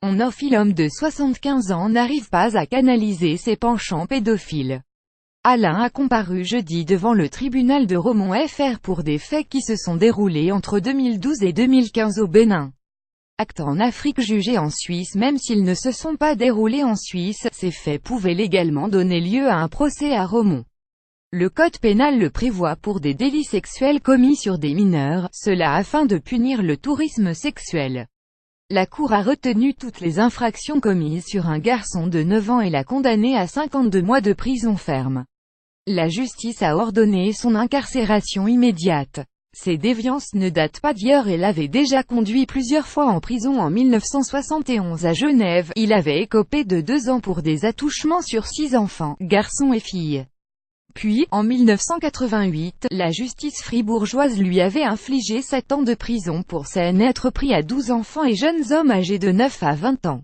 L'homme de 75 ans n'arrive pas à canaliser ses penchants pédophiles. Alain a comparu jeudi devant le tribunal de Romont-FR pour des faits qui se sont déroulés entre 2012 et 2015 au Bénin. Actes en Afrique jugés en Suisse. Même s'ils ne se sont pas déroulés en Suisse, ces faits pouvaient légalement donner lieu à un procès à Romont. Le code pénal le prévoit pour des délits sexuels commis sur des mineurs, cela afin de punir le tourisme sexuel. La Cour a retenu toutes les infractions commises sur un garçon de 9 ans et l'a condamné à 52 mois de prison ferme. La justice a ordonné son incarcération immédiate. Ces déviances ne datent pas d'hier et l'avait déjà conduit plusieurs fois en prison. En 1971 à Genève, il avait écopé de 2 ans pour des attouchements sur 6 enfants, garçons et filles. Puis, en 1988, la justice fribourgeoise lui avait infligé 7 ans de prison pour s'en être pris à 12 enfants et jeunes hommes âgés de 9 à 20 ans.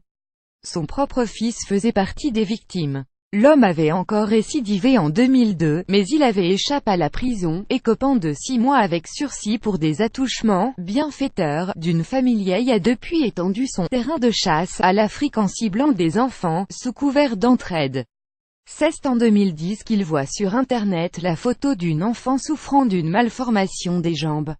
Son propre fils faisait partie des victimes. L'homme avait encore récidivé en 2002, mais il avait échappé à la prison, écopant de 6 mois avec sursis pour des attouchements. Bienfaiteur d'une famille a depuis étendu son terrain de chasse à l'Afrique en ciblant des enfants, sous couvert d'entraide. C'est en 2010 qu'il voit sur Internet la photo d'une enfant souffrant d'une malformation des jambes.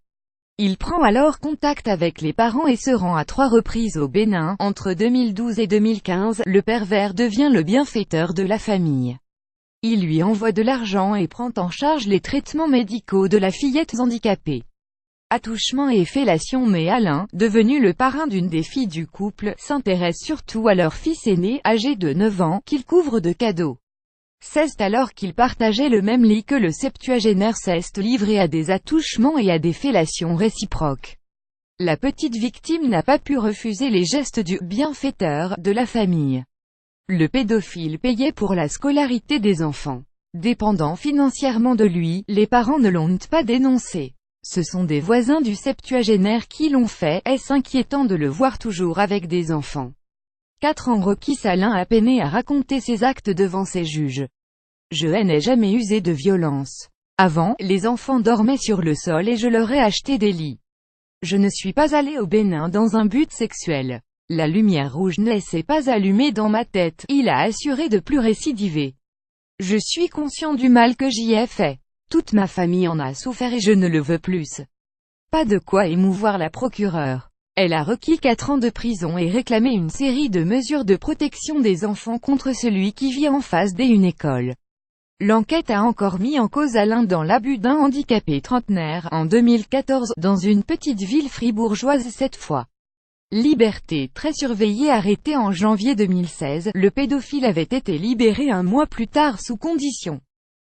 Il prend alors contact avec les parents et se rend à 3 reprises au Bénin. Entre 2012 et 2015, le pervers devient le bienfaiteur de la famille. Il lui envoie de l'argent et prend en charge les traitements médicaux de la fillette handicapée. Attouchement et fellation. Mais Alain, devenu le parrain d'une des filles du couple, s'intéresse surtout à leur fils aîné, âgé de 9 ans, qu'il couvre de cadeaux. C'est alors qu'il partageait le même lit que le septuagénaire, s'est livré à des attouchements et à des fellations réciproques. La petite victime n'a pas pu refuser les gestes du « bienfaiteur » de la famille. Le pédophile payait pour la scolarité des enfants. Dépendant financièrement de lui, les parents ne l'ont pas dénoncé. Ce sont des voisins du septuagénaire qui l'ont fait. Est-ce inquiétant de le voir toujours avec des enfants? 4 ans requis. Alain a peiné à raconter ses actes devant ses juges. Je n'ai jamais usé de violence. Avant, les enfants dormaient sur le sol et je leur ai acheté des lits. Je ne suis pas allé au Bénin dans un but sexuel. La lumière rouge ne s'est pas allumée dans ma tête. Il a assuré de plus récidiver. Je suis conscient du mal que j'y ai fait. Toute ma famille en a souffert et je ne le veux plus. Pas de quoi émouvoir la procureure. Elle a requis 4 ans de prison et réclamé une série de mesures de protection des enfants contre celui qui vit en face d'une école. L'enquête a encore mis en cause Alain dans l'abus d'un handicapé trentenaire, en 2014, dans une petite ville fribourgeoise cette fois. Liberté très surveillée. Arrêté en janvier 2016, le pédophile avait été libéré un mois plus tard sous condition.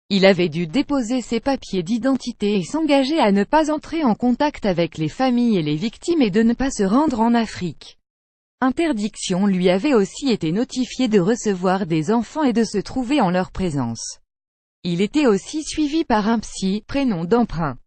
Il avait dû déposer ses papiers d'identité et s'engager à ne pas entrer en contact avec les familles et les victimes et de ne pas se rendre en Afrique. Interdiction lui avait aussi été notifiée de recevoir des enfants et de se trouver en leur présence. Il était aussi suivi par un psy, prénom d'emprunt.